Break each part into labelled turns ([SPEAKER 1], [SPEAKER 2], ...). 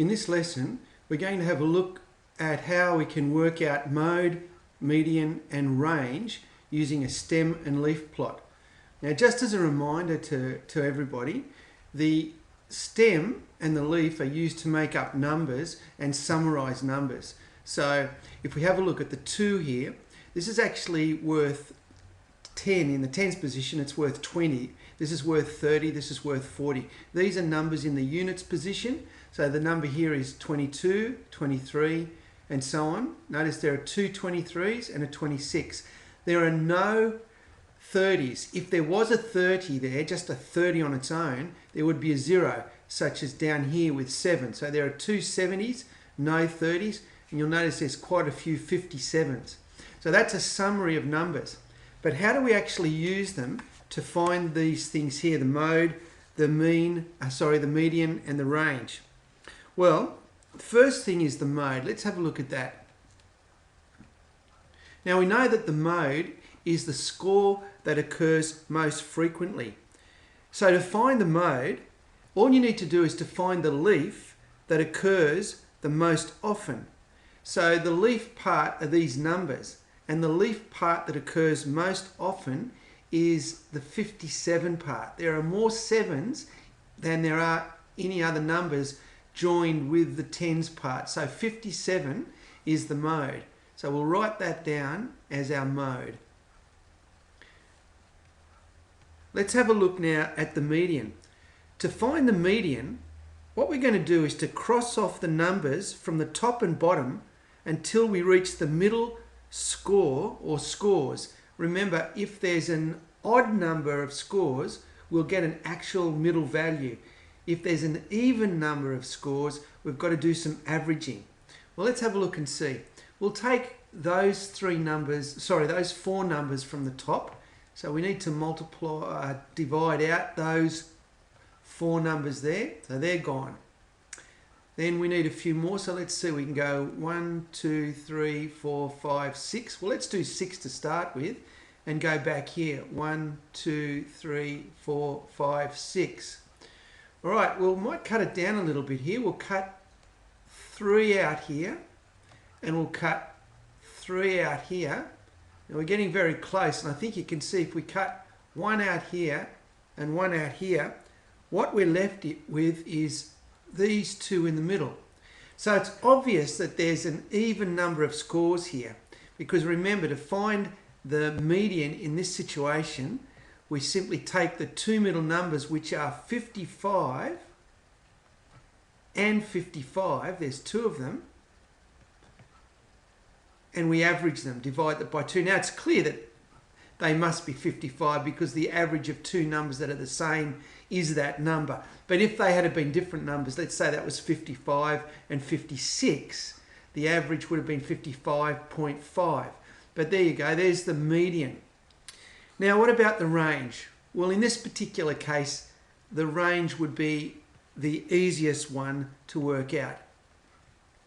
[SPEAKER 1] In this lesson, we're going to have a look at how we can work out mode, median and range using a stem and leaf plot. Now, just as a reminder to everybody, the stem and the leaf are used to make up numbers and summarize numbers. So if we have a look at the 2 here, this is actually worth 10. In the tens position, it's worth 20. This is worth 30. This is worth 40. These are numbers in the units position. So the number here is 22, 23, and so on. Notice there are two 23s and a 26. There are no 30s. If there was a 30 there, just a 30 on its own, there would be a 0, such as down here with 7. So there are two 70s, no 30s, and you'll notice there's quite a few 57s. So that's a summary of numbers. But how do we actually use them to find these things here, the mode, the the median and the range? Well, first thing is the mode. Let's have a look at that. Now we know that the mode is the score that occurs most frequently. So to find the mode, all you need to do is to find the leaf that occurs the most often. So the leaf part are these numbers, and the leaf part that occurs most often is the 57 part. There are more 7s than there are any other numbers joined with the tens part. So 57 is the mode. So we'll write that down as our mode. Let's have a look now at the median. To find the median, what we're going to do is to cross off the numbers from the top and bottom until we reach the middle score or scores. Remember, if there's an odd number of scores, we'll get an actual middle value. If there's an even number of scores, we've got to do some averaging. Well, let's have a look and see. We'll take those four numbers from the top. So we need to divide out those 4 numbers there. So they're gone. Then we need a few more. So let's see, we can go 1, 2, 3, 4, 5, 6. Well, let's do 6 to start with and go back here. 1, 2, 3, 4, 5, 6. All right, well, we might cut it down a little bit here. We'll cut 3 out here, and we'll cut 3 out here. Now we're getting very close, and I think you can see if we cut 1 out here and 1 out here, what we're left with is these 2 in the middle. So it's obvious that there's an even number of scores here, because remember, to find the median in this situation, we simply take the 2 middle numbers, which are 55 and 55, there's 2 of them, and we average them, divide that by 2. Now it's clear that they must be 55 because the average of 2 numbers that are the same is that number. But if they had been different numbers, let's say that was 55 and 56, the average would have been 55.5. But there you go, there's the median. Now, what about the range? Well, in this particular case, the range would be the easiest one to work out.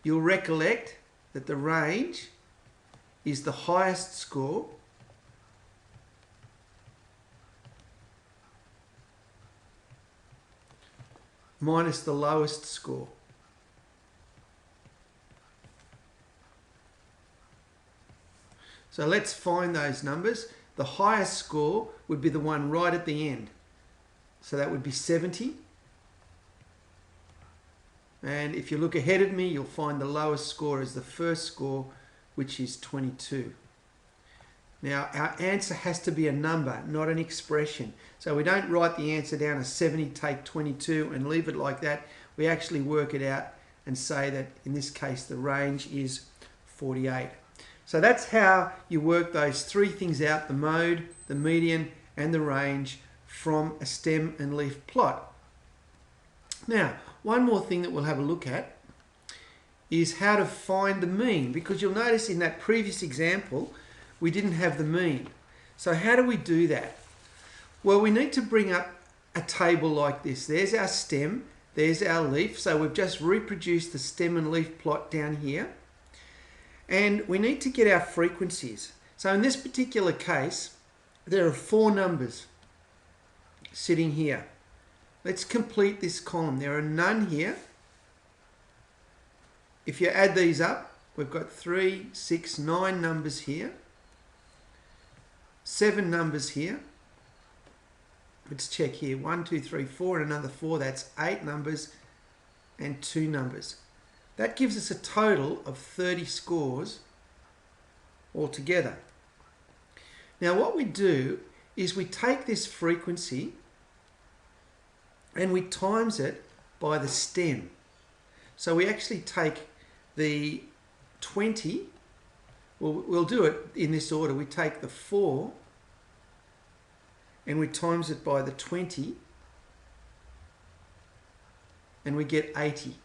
[SPEAKER 1] You'll recollect that the range is the highest score minus the lowest score. So let's find those numbers. The highest score would be the one right at the end. So that would be 70. And if you look ahead of me, you'll find the lowest score is the first score, which is 22. Now, our answer has to be a number, not an expression. So we don't write the answer down as 70, take 22 and leave it like that. We actually work it out and say that in this case, the range is 48. So that's how you work those 3 things out, the mode, the median, and the range from a stem and leaf plot. Now, one more thing that we'll have a look at is how to find the mean, because you'll notice in that previous example, we didn't have the mean. So how do we do that? Well, we need to bring up a table like this. There's our stem, there's our leaf. So we've just reproduced the stem and leaf plot down here. And we need to get our frequencies. So in this particular case, there are 4 numbers sitting here. Let's complete this column. There are none here, if you add these up, we've got 3, 6, 9 numbers here, 7 numbers here. Let's check here. 1, 2, 3, 4 and another 4. That's 8 numbers and 2 numbers. That gives us a total of 30 scores altogether. Now what we do is we take this frequency and we times it by the stem. So we actually take the 20, we'll do it in this order. We take the 4 and we times it by the 20 and we get 80.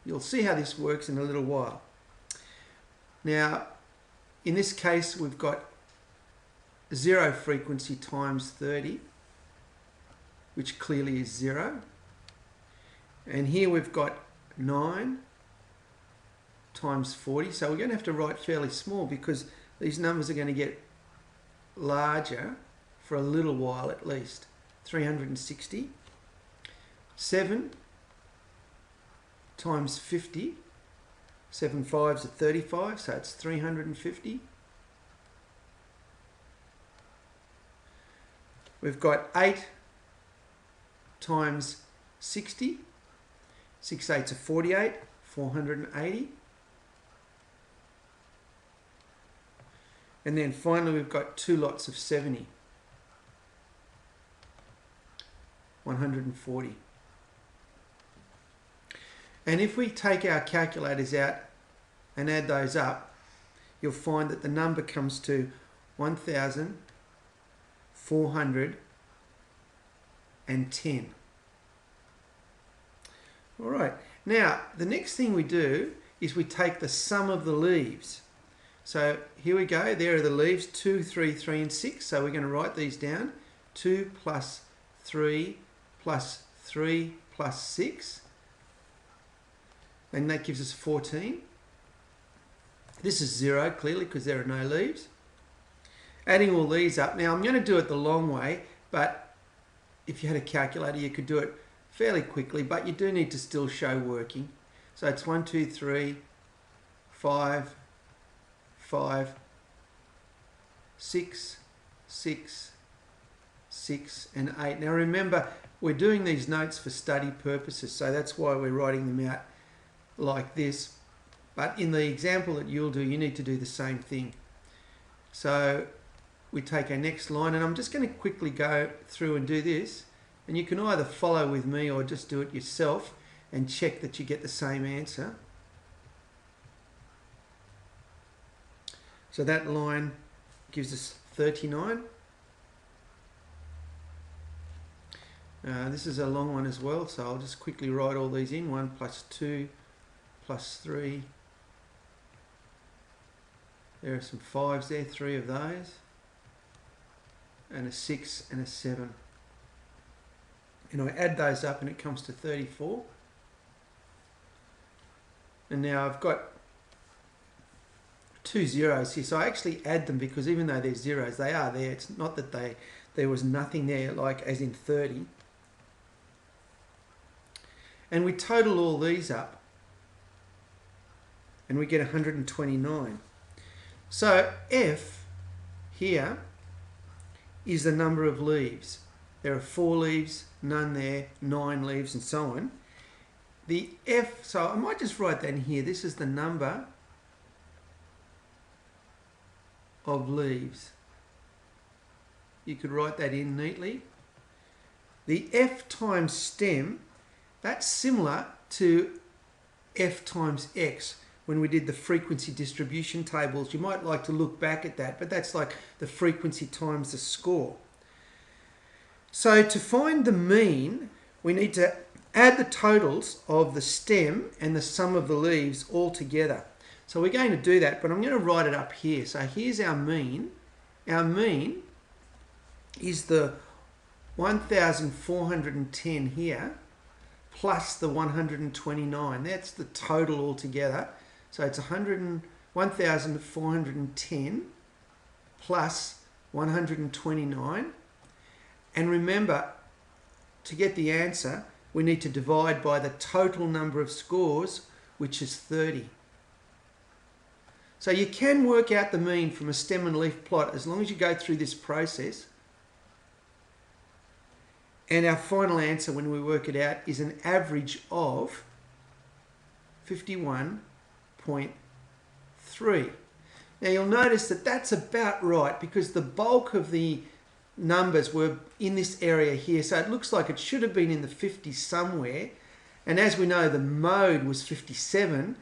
[SPEAKER 1] You'll see how this works in a little while. Now, in this case, we've got 0 frequency times 30, which clearly is 0. And here we've got 9 times 40. So we're going to have to write fairly small because these numbers are going to get larger for a little while at least. 360. 7 times 50. 7 fives are 35, so it's 350. We've got 8 times 60. 6 eights are 48, 480. And then finally we've got 2 lots of 70. 140. And if we take our calculators out and add those up, you'll find that the number comes to 1,410. All right, now the next thing we do is we take the sum of the leaves. So here we go, there are the leaves, 2, 3, 3 and 6. So we're going to write these down. 2 plus 3 plus 3 plus 6. And that gives us 14. This is 0, clearly, because there are no leaves. Adding all these up. Now, I'm going to do it the long way, but if you had a calculator, you could do it fairly quickly, but you do need to still show working. So it's 1, 2, 3, 5, 5, 6, 6, 6, and 8. Now, remember, we're doing these notes for study purposes, so that's why we're writing them out like this. But in the example that you'll do, you need to do the same thing. So we take our next line, and I'm just going to quickly go through and do this, and you can either follow with me or just do it yourself and check that you get the same answer. So that line gives us 39. This is a long one as well, so I'll just quickly write all these in. 1 plus 2 plus 3. There are some 5s there, 3 of those. And a 6 and a 7. And I add those up and it comes to 34. And now I've got 2 zeros here, so I actually add them because even though they're zeros, they are there. It's not that there was nothing there, like as in 30. And we total all these up and we get 129. So F here is the number of leaves. There are 4 leaves, none there, 9 leaves, and so on. The F, so I might just write that in here. This is the number of leaves. You could write that in neatly. The F times stem, that's similar to F times X when we did the frequency distribution tables. You might like to look back at that, but that's like the frequency times the score. So to find the mean, we need to add the totals of the stem and the sum of the leaves all together. So we're going to do that, but I'm going to write it up here. So here's our mean. Our mean is the 1,410 here plus the 129. That's the total altogether. So it's 1,410 plus 129. And remember, to get the answer, we need to divide by the total number of scores which is 30. So you can work out the mean from a stem and leaf plot as long as you go through this process. And our final answer when we work it out is an average of 51.3. Now you'll notice that that's about right because the bulk of the numbers were in this area here. So it looks like it should have been in the 50s somewhere. And as we know, the mode was 57.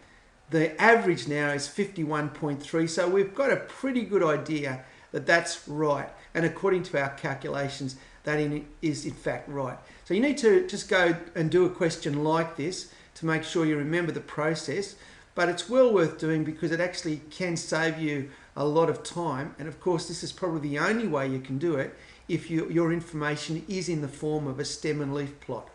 [SPEAKER 1] The average now is 51.3. So we've got a pretty good idea that that's right. And according to our calculations, that is in fact right. So you need to just go and do a question like this to make sure you remember the process. But it's well worth doing because it actually can save you a lot of time. And of course, this is probably the only way you can do it if your information is in the form of a stem and leaf plot.